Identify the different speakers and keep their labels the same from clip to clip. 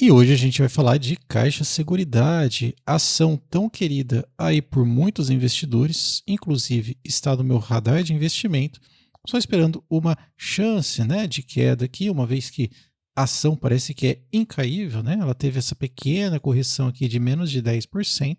Speaker 1: E hoje a gente vai falar de Caixa Seguridade, ação tão querida aí por muitos investidores, inclusive está no meu radar de investimento, só esperando uma chance, né, de queda aqui, uma vez que a ação parece que é incaível, né? Ela teve essa pequena correção aqui de menos de 10%.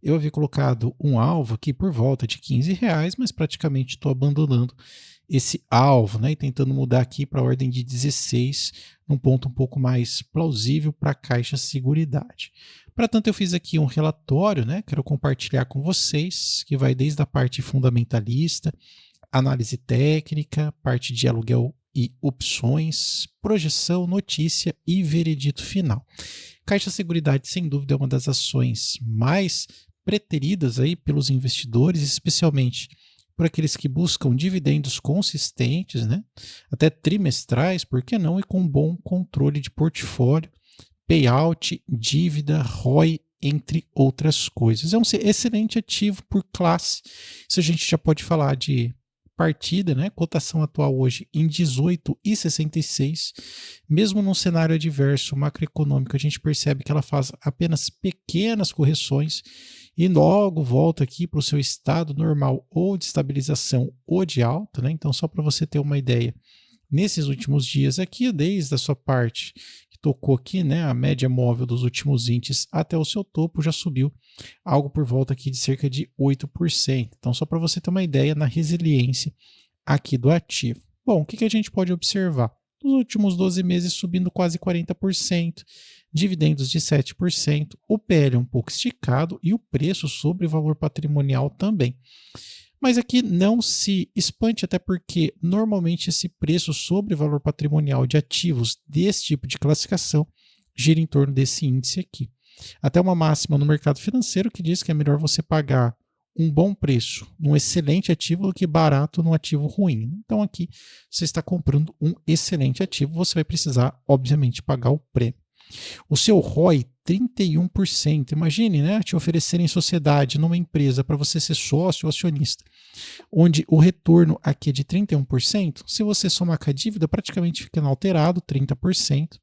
Speaker 1: Eu havia colocado um alvo aqui por volta de R$ 15, mas praticamente estou abandonando esse alvo, né, e tentando mudar aqui para a ordem de 16, num ponto um pouco mais plausível para a Caixa Seguridade. Para tanto, eu fiz aqui um relatório, né, quero compartilhar com vocês, que vai desde a parte fundamentalista, análise técnica, parte de aluguel e opções, projeção, notícia e veredito final. Caixa Seguridade, sem dúvida, é uma das ações mais preteridas aí pelos investidores, especialmente por aqueles que buscam dividendos consistentes, né? Até trimestrais, por que não? E com bom controle de portfólio, payout, dívida, ROI, entre outras coisas. É um excelente ativo por classe. Isso a gente já pode falar de partida, né? Cotação atual hoje em 18,66. Mesmo num cenário adverso macroeconômico, a gente percebe que ela faz apenas pequenas correções e logo volta aqui para o seu estado normal ou de estabilização ou de alta, né? Então, só para você ter uma ideia, nesses últimos dias aqui, desde a sua parte que tocou aqui, né, a média móvel dos últimos índices até o seu topo já subiu algo por volta aqui de cerca de 8%. Então, só para você ter uma ideia na resiliência aqui do ativo. Bom, o que a gente pode observar? Nos últimos 12 meses subindo quase 40%, dividendos de 7%, o PL um pouco esticado e o preço sobre valor patrimonial também. Mas aqui não se espante, até porque normalmente esse preço sobre valor patrimonial de ativos desse tipo de classificação gira em torno desse índice aqui. Até uma máxima no mercado financeiro que diz que é melhor você pagar um bom preço num excelente ativo do que barato num ativo ruim. Então aqui você está comprando um excelente ativo, você vai precisar, obviamente, pagar o prêmio. O seu ROI, 31%. Imagine, né, te oferecerem sociedade numa empresa para você ser sócio ou acionista, onde o retorno aqui é de 31%. Se você somar com a dívida, praticamente fica inalterado, 30%.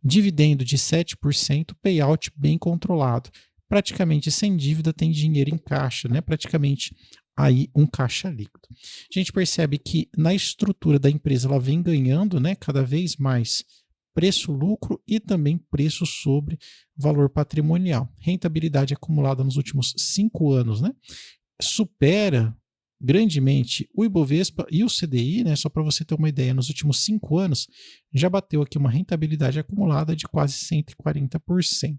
Speaker 1: Dividendo de 7%, payout bem controlado. Praticamente sem dívida, tem dinheiro em caixa, né? Praticamente aí um caixa líquido. A gente percebe que na estrutura da empresa ela vem ganhando, né, cada vez mais preço-lucro e também preço sobre valor patrimonial. Rentabilidade acumulada nos últimos 5 anos, né, supera grandemente o Ibovespa e o CDI, né? Só para você ter uma ideia, nos últimos 5 anos já bateu aqui uma rentabilidade acumulada de quase 140%.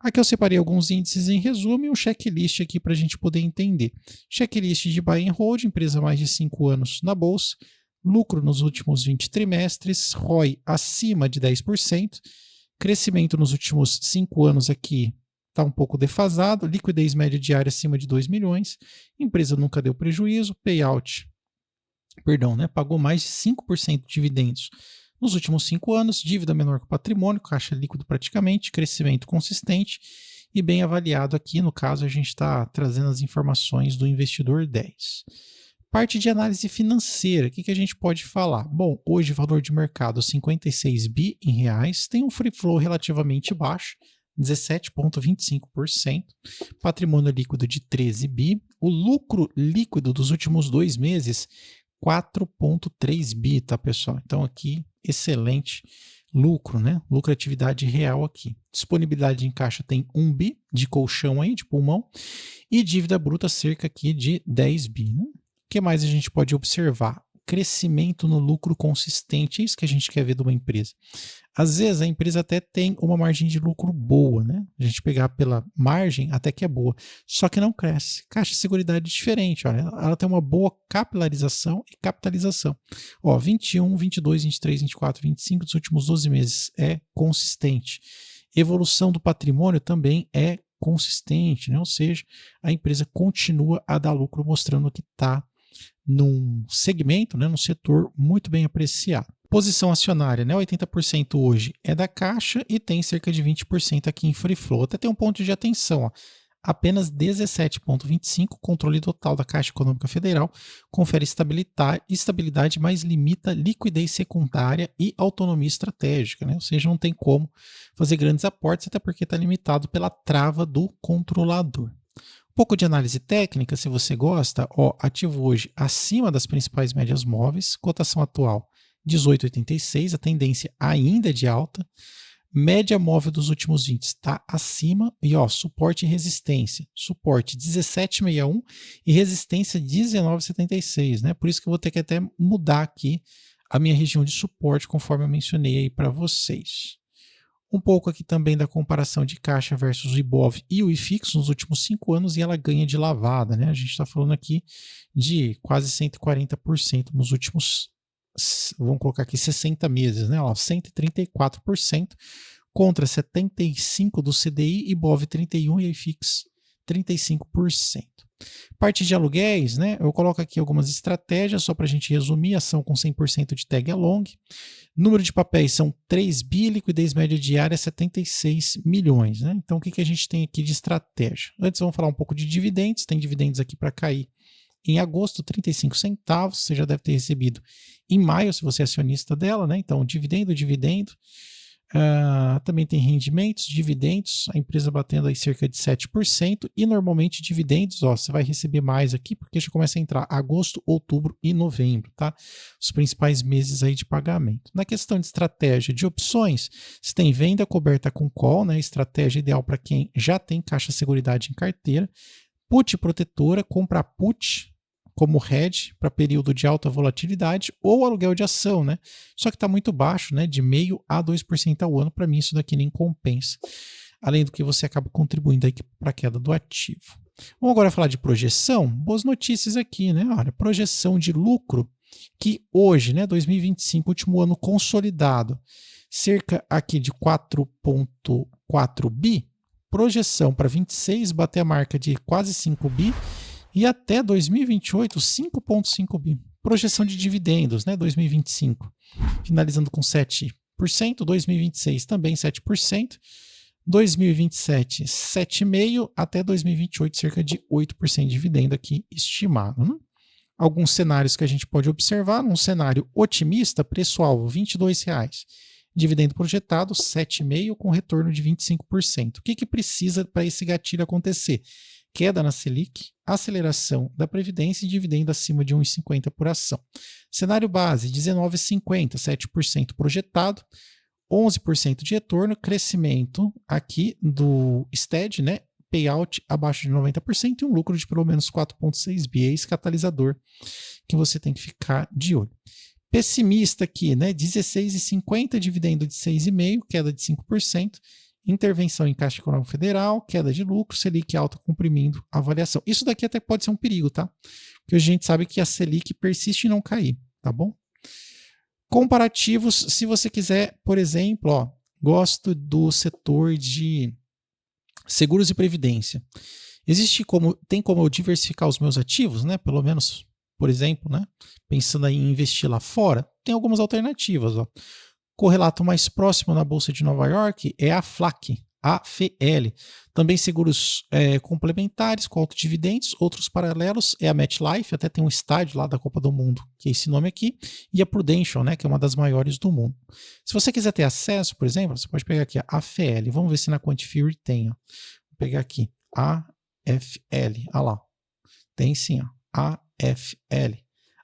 Speaker 1: Aqui eu separei alguns índices em resumo e um checklist aqui para a gente poder entender. Checklist de buy and hold, empresa mais de 5 anos na bolsa, lucro nos últimos 20 trimestres, ROI acima de 10%, crescimento nos últimos 5 anos aqui está um pouco defasado, liquidez média diária acima de 2 milhões, empresa nunca deu prejuízo, payout, né, pagou mais de 5% de dividendos nos últimos 5 anos, dívida menor que o patrimônio, caixa líquido praticamente, crescimento consistente e bem avaliado aqui. No caso, a gente está trazendo as informações do investidor 10. Parte de análise financeira, o que a gente pode falar? Bom, hoje valor de mercado 56 bi em reais, tem um free flow relativamente baixo, 17,25%, patrimônio líquido de 13 bi, o lucro líquido dos últimos 2 meses, 4,3 bi, tá, pessoal? Então aqui, excelente lucro, né? Lucratividade real aqui. Disponibilidade em caixa tem 1 bi de colchão aí, de pulmão, e dívida bruta cerca aqui de 10 bi, né? O que mais a gente pode observar? Crescimento no lucro consistente, é isso que a gente quer ver de uma empresa. Às vezes a empresa até tem uma margem de lucro boa, né? A gente pegar pela margem até que é boa, só que não cresce. Caixa de Seguridade é diferente, olha, ela tem uma boa capilarização e capitalização. Ó, 21, 22, 23, 24, 25 dos últimos 12 meses é consistente. Evolução do patrimônio também é consistente, né? Ou seja, a empresa continua a dar lucro, mostrando que está num segmento, né, num setor muito bem apreciado. Posição acionária, né, 80% hoje é da Caixa e tem cerca de 20% aqui em free float. Até tem um ponto de atenção, ó. apenas 17,25%. Controle total da Caixa Econômica Federal confere estabilidade, mas limita liquidez secundária e autonomia estratégica, né? Ou seja, não tem como fazer grandes aportes, até porque está limitado pela trava do controlador. Um pouco de análise técnica, se você gosta, ativo hoje acima das principais médias móveis, cotação atual 18,86, a tendência ainda é de alta. Média móvel dos últimos 20 está acima e suporte e resistência. Suporte 17,61 e resistência 19,76, né? Por isso que eu vou ter que até mudar aqui a minha região de suporte, conforme eu mencionei aí para vocês. Um pouco aqui também da comparação de caixa versus o Ibov e o IFIX nos últimos 5 anos, e ela ganha de lavada, né? A gente está falando aqui de quase 140% nos últimos, vamos colocar aqui 60 meses, né? 134% contra 75% do CDI, Ibov 31% e IFIX 35%. Parte de aluguéis, né? Eu coloco aqui algumas estratégias, só para a gente resumir: ação com 100% de tag along. Número de papéis são 3 bi, liquidez média diária 76 milhões. Né? Então, o que a gente tem aqui de estratégia? Antes, vamos falar um pouco de dividendos. Tem dividendos aqui para cair em agosto, 35 centavos. Você já deve ter recebido em maio, se você é acionista dela. Né? Então, dividendo. Também tem rendimentos, dividendos, a empresa batendo aí cerca de 7%, e normalmente dividendos, você vai receber mais aqui, porque já começa a entrar agosto, outubro e novembro, tá? Os principais meses aí de pagamento. Na questão de estratégia de opções, você tem venda coberta com call, né? Estratégia ideal para quem já tem caixa seguridade em carteira. Put protetora, comprar put como hedge para período de alta volatilidade, ou aluguel de ação, né? Só que está muito baixo, né? De 0,5% a 2% ao ano. Para mim, isso daqui nem compensa. Além do que você acaba contribuindo para a queda do ativo. Vamos agora falar de projeção. Boas notícias aqui, né? Olha, projeção de lucro que hoje, né, 2025, último ano consolidado, cerca aqui de 4,4 bi. Projeção para 26 bater a marca de quase 5 bi. E até 2028, 5,5 bi. Projeção de dividendos, né? 2025, finalizando com 7%. 2026 também 7%. 2027, 7,5%. Até 2028, cerca de 8% de dividendo aqui estimado. Né? Alguns cenários que a gente pode observar. Um cenário otimista, preço-alvo R$ 22,00. Dividendo projetado 7,5% com retorno de 25%. O que precisa para esse gatilho acontecer? Queda na Selic, aceleração da Previdência e dividendo acima de 1,50 por ação. Cenário base, 19,50, 7% projetado, 11% de retorno, crescimento aqui do STED, né? Payout abaixo de 90% e um lucro de pelo menos 4,6 bi. É esse catalisador que você tem que ficar de olho. Pessimista aqui, né? 16,50, dividendo de 6,5, queda de 5%. Intervenção em Caixa Econômica Federal, queda de lucro, Selic alta comprimindo a avaliação. Isso daqui até pode ser um perigo, tá? Porque a gente sabe que a Selic persiste em não cair, tá bom? Comparativos, se você quiser, por exemplo, gosto do setor de seguros e previdência. Tem como eu diversificar os meus ativos, né? Pelo menos, por exemplo, né? Pensando em investir lá fora, tem algumas alternativas, Correlato mais próximo na Bolsa de Nova York é a FLAC, AFL. Também seguros complementares com altos dividendos. Outros paralelos é a MetLife, até tem um estádio lá da Copa do Mundo, que é esse nome aqui, e a Prudential, né, que é uma das maiores do mundo. Se você quiser ter acesso, por exemplo, você pode pegar aqui a AFL. Vamos ver se na Quantifury tem. Vou pegar aqui AFL. Olha lá. Tem sim, AFL.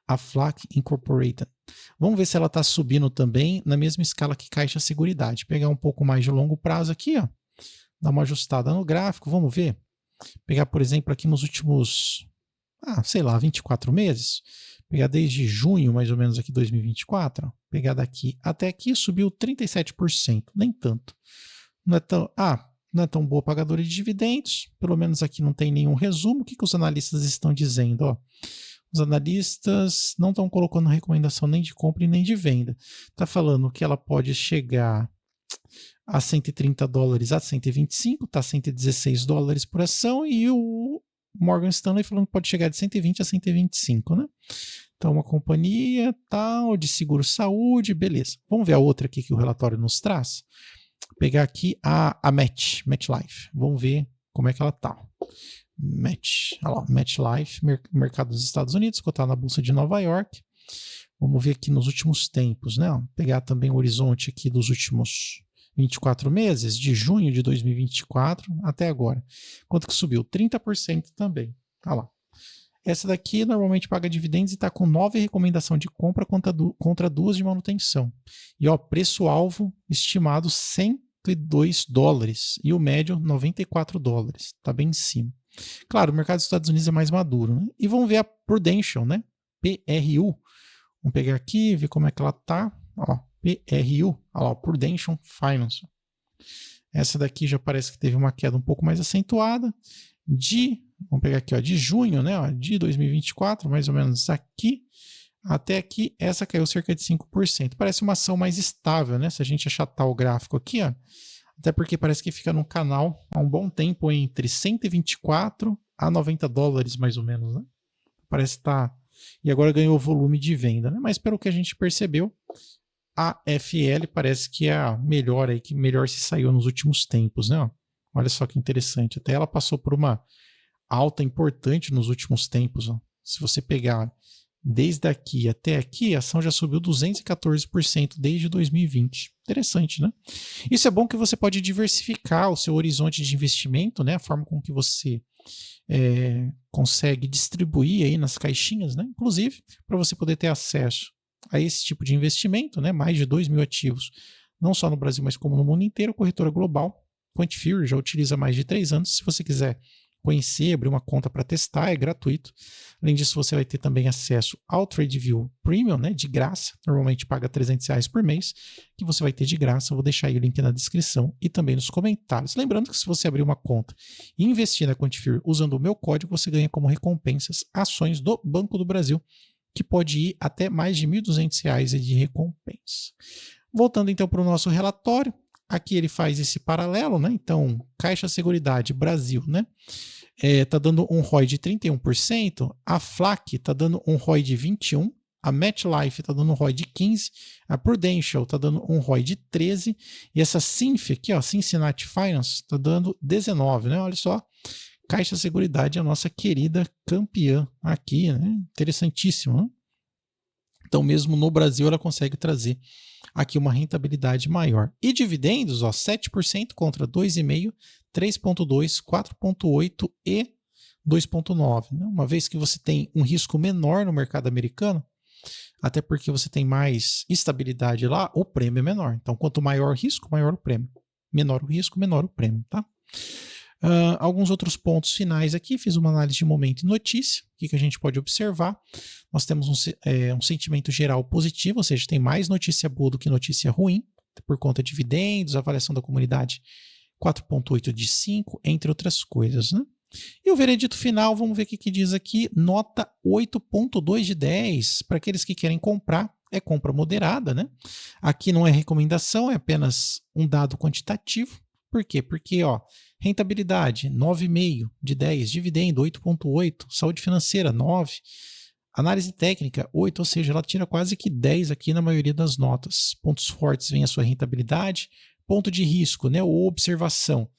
Speaker 1: A FLAC Incorporated. Vamos ver se ela está subindo também na mesma escala que Caixa Seguridade. Pegar um pouco mais de longo prazo aqui, dar uma ajustada no gráfico, vamos ver. Pegar, por exemplo, aqui nos últimos, 24 meses. Pegar desde junho, mais ou menos, aqui 2024. Pegar daqui até aqui, subiu 37%, nem tanto. Não é tão boa pagadora de dividendos, pelo menos aqui não tem nenhum resumo. O que os analistas estão dizendo? Os analistas não estão colocando recomendação nem de compra e nem de venda. Está falando que ela pode chegar a $130 a 125, está $116 por ação, e o Morgan Stanley falando que pode chegar de 120 a 125, né? Então, uma companhia tal de seguro-saúde, beleza. Vamos ver a outra aqui que o relatório nos traz. Vou pegar aqui a MetLife. Vamos ver como é que ela está. MetLife, mercado dos Estados Unidos, cotar na Bolsa de Nova York. Vamos ver aqui nos últimos tempos, né? Pegar também o horizonte aqui dos últimos 24 meses, de junho de 2024 até agora. Quanto que subiu? 30% também. Olha lá. Essa daqui normalmente paga dividendos e está com 9 recomendação de compra contra 2 de manutenção. E ó, preço-alvo estimado $102 e o médio $94. Está bem em cima. Claro, o mercado dos Estados Unidos é mais maduro. Né? E vamos ver a Prudential, né? PRU. Vamos pegar aqui, ver como é que ela está. Ó, PRU, olha lá, Prudential Finance. Essa daqui já parece que teve uma queda um pouco mais acentuada. Vamos pegar aqui, ó, de junho, né, ó, de 2024, mais ou menos aqui, até aqui, essa caiu cerca de 5%. Parece uma ação mais estável, né? Se a gente achatar o gráfico aqui, ó, até porque parece que fica no canal há um bom tempo entre 124 a $90, mais ou menos, né? Parece estar... E agora ganhou volume de venda, né? Mas pelo que a gente percebeu, a FL parece que é a melhor aí, que melhor se saiu nos últimos tempos, né? Ó, olha só que interessante. Até ela passou por uma alta importante nos últimos tempos. Ó. Se você pegar desde aqui até aqui, a ação já subiu 214% desde 2020. Interessante, né? Isso é bom que você pode diversificar o seu horizonte de investimento, né? A forma com que você consegue distribuir aí nas caixinhas, né? Inclusive, para você poder ter acesso a esse tipo de investimento, né? Mais de 2.000 ativos, não só no Brasil, mas como no mundo inteiro. Corretora global, Quantifury, já utiliza há mais de 3 anos. Se você quiser conhecer, abrir uma conta para testar, é gratuito. Além disso, você vai ter também acesso ao TradeView Premium, né, de graça. Normalmente paga R$300 por mês, que você vai ter de graça. Eu vou deixar aí o link na descrição e também nos comentários. Lembrando que se você abrir uma conta e investir na Quantifury usando o meu código, você ganha como recompensas ações do Banco do Brasil, que pode ir até mais de R$1.200 de recompensa. Voltando então para o nosso relatório, aqui ele faz esse paralelo, né? Então, Caixa Seguridade Brasil, né? Tá dando um ROI de 31%, a FLAC tá dando um ROI de 21%, a MetLife tá dando um ROI de 15%, a Prudential tá dando um ROI de 13%, e essa CINF aqui, ó, Cincinnati Finance, tá dando 19%, né? Olha só, Caixa Seguridade é a nossa querida campeã aqui, né? Interessantíssimo, né? Então, mesmo no Brasil, ela consegue trazer aqui uma rentabilidade maior. E dividendos, ó, 7% contra 2,5%, 3,2%, 4,8% e 2,9%. Né? Uma vez que você tem um risco menor no mercado americano, até porque você tem mais estabilidade lá, o prêmio é menor. Então, quanto maior o risco, maior o prêmio. Menor o risco, menor o prêmio, tá? Alguns outros pontos finais aqui, fiz uma análise de momento e notícia. O que a gente pode observar? Nós temos um sentimento geral positivo, ou seja, tem mais notícia boa do que notícia ruim, por conta de dividendos, avaliação da comunidade 4,8 de 5, entre outras coisas. Né? E o veredito final, vamos ver o que diz aqui, nota 8,2 de 10, para aqueles que querem comprar, é compra moderada. Né? Aqui não é recomendação, é apenas um dado quantitativo. Por quê? Porque, ó, rentabilidade, 9,5 de 10, dividendo, 8,8, saúde financeira, 9, análise técnica, 8, ou seja, ela tira quase que 10 aqui na maioria das notas. Pontos fortes vem a sua rentabilidade, ponto de risco, né, ou observação,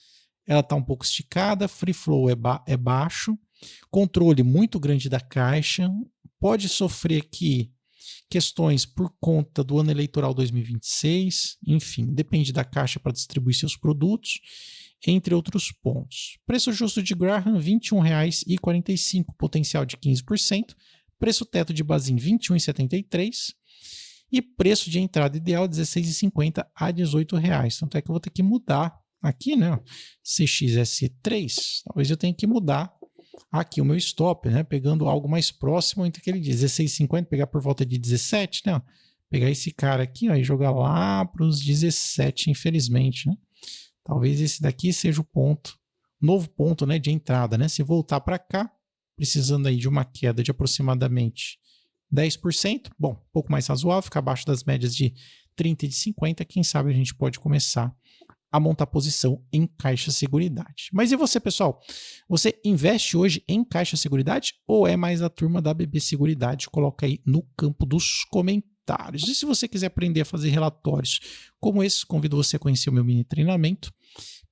Speaker 1: ela está um pouco esticada, free flow é baixo, controle muito grande da caixa, pode sofrer aqui questões por conta do ano eleitoral 2026, enfim, depende da caixa para distribuir seus produtos, entre outros pontos. Preço justo de Graham, R$ 21,45, potencial de 15%, preço teto de Bazin, R$ 21,73, e preço de entrada ideal, R$ 16,50 a R$ 18,00. Tanto é que eu vou ter que mudar aqui, né? CXS3, talvez eu tenha que mudar aqui o meu stop, né? Pegando algo mais próximo entre aquele 16,50, pegar por volta de 17, né? Pegar esse cara aqui, ó, e jogar lá para os 17, infelizmente, né? Talvez esse daqui seja o ponto, novo ponto, né, de entrada, né? Se voltar para cá, precisando aí de uma queda de aproximadamente 10%, bom, um pouco mais razoável, ficar abaixo das médias de 30 e de 50, quem sabe a gente pode começar a montar posição em Caixa Seguridade. Mas e você, pessoal? Você investe hoje em Caixa Seguridade ou é mais a turma da BB Seguridade? Coloca aí no campo dos comentários. E se você quiser aprender a fazer relatórios como esse, convido você a conhecer o meu mini treinamento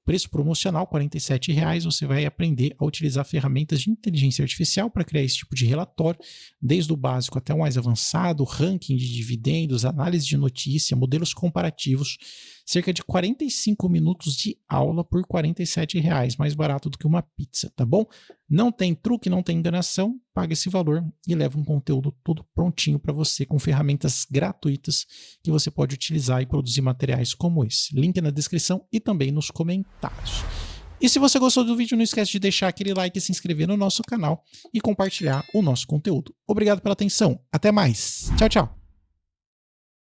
Speaker 1: preço promocional, R$ 47,00, você vai aprender a utilizar ferramentas de inteligência artificial para criar esse tipo de relatório, desde o básico até o mais avançado, ranking de dividendos, análise de notícia, modelos comparativos, cerca de 45 minutos de aula por R$ 47,00, mais barato do que uma pizza, tá bom? Não tem truque, não tem enganação, paga esse valor e leva um conteúdo todo prontinho para você, com ferramentas gratuitas que você pode utilizar e produzir materiais como esse. Link na descrição e também nos comentários. E se você gostou do vídeo, não esquece de deixar aquele like e se inscrever no nosso canal e compartilhar o nosso conteúdo. Obrigado pela atenção, até mais, tchau, tchau!